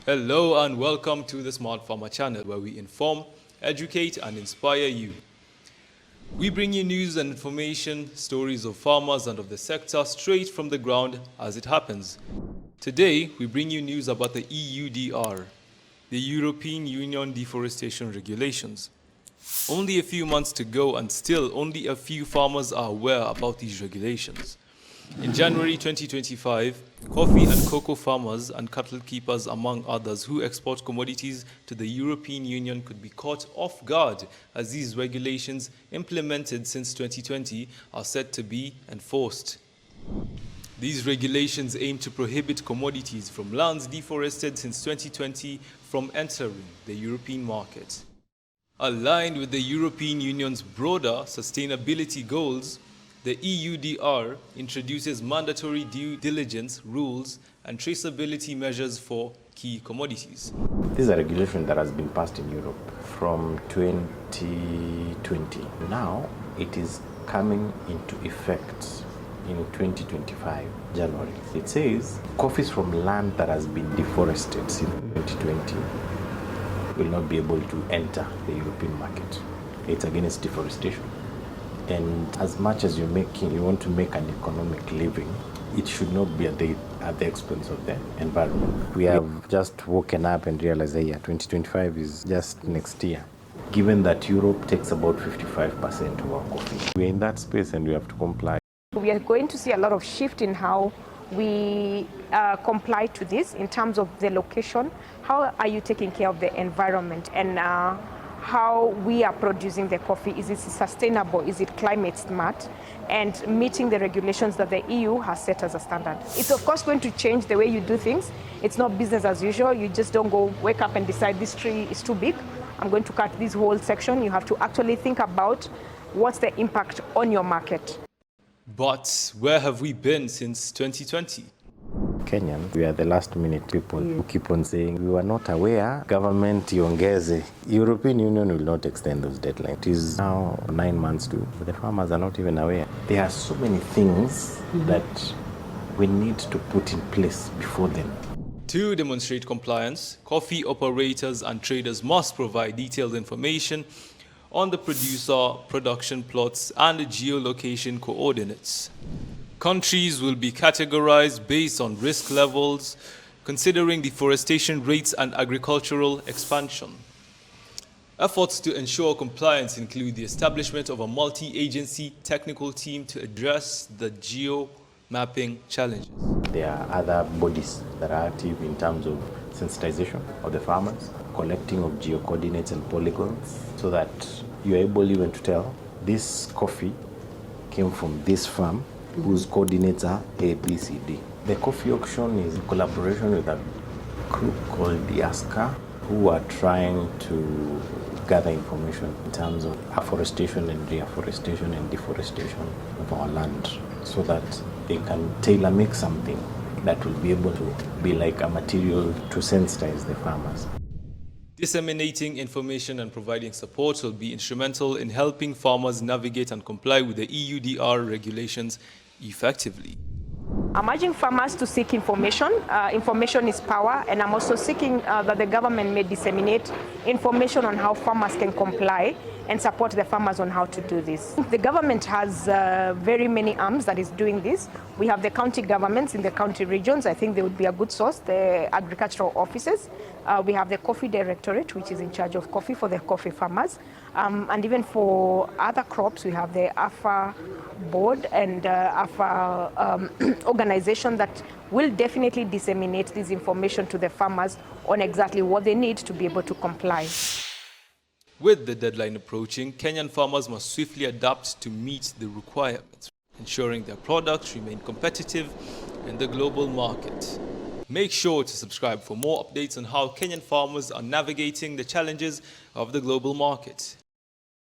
Hello and welcome to the Smart Farmer channel, where we inform, educate and inspire you. We bring you news and information, stories of farmers and of the sector straight from the ground as it happens. Today, we bring you news about the EUDR, the European Union Deforestation Regulations. Only a few months to go and still only a few farmers are aware about these regulations. In January 2025, coffee and cocoa farmers and cattle keepers, among others, who export commodities to the European Union could be caught off guard as these regulations, implemented since 2020, are set to be enforced. These regulations aim to prohibit commodities from lands deforested since 2020 from entering the European market. Aligned with the European Union's broader sustainability goals, the EUDR introduces mandatory due diligence rules and traceability measures for key commodities. This is a regulation that has been passed in Europe from 2020. Now it is coming into effect in 2025, January. It says coffees from land that has been deforested since 2020 will not be able to enter the European market. It's against deforestation. And as much as you want to make an economic living, it should not be at the expense of the environment. We have just woken up and realized that 2025 is just next year. Given that Europe takes about 55% of our coffee, we're in that space and we have to comply. We are going to see a lot of shift in how we comply to this in terms of the location. How are you taking care of the environment and how we are producing the coffee? Is it sustainable? Is it climate smart? And meeting the regulations that the EU has set as a standard. It's of course going to change the way you do things. It's not business as usual. You just don't go wake up and decide this tree is too big, I'm going to cut this whole section. You have to actually think about what's the impact on your market. But where have we been since 2020? Kenyan, we are the last minute people who keep on saying we were not aware, government iongeze. European Union will not extend those deadlines. It is now 9 months to, the farmers are not even aware. There are so many things that we need to put in place before then. To demonstrate compliance, coffee operators and traders must provide detailed information on the producer, production plots, and the geolocation coordinates. Countries will be categorized based on risk levels, considering deforestation rates and agricultural expansion. Efforts to ensure compliance include the establishment of a multi-agency technical team to address the geo-mapping challenges. There are other bodies that are active in terms of sensitization of the farmers, collecting of geo-coordinates and polygons, so that you're able even to tell this coffee came from this farm, whose coordinates are A, B, C, D. The coffee auction is in collaboration with a group called the ASCA, who are trying to gather information in terms of afforestation and reforestation and deforestation of our land, so that they can tailor-make something that will be able to be like a material to sensitize the farmers. Disseminating information and providing support will be instrumental in helping farmers navigate and comply with the EUDR regulations effectively. I'm urging farmers to seek information. Information is power, and I'm also seeking that the government may disseminate information on how farmers can comply and support the farmers on how to do this. The government has very many arms that is doing this. We have the county governments in the county regions. I think they would be a good source, the agricultural offices. We have the Coffee Directorate, which is in charge of coffee for the coffee farmers. And even for other crops, we have the AFA board and AFA organization that will definitely disseminate this information to the farmers on exactly what they need to be able to comply. With the deadline approaching, Kenyan farmers must swiftly adapt to meet the requirements, ensuring their products remain competitive in the global market. Make sure to subscribe for more updates on how Kenyan farmers are navigating the challenges of the global market.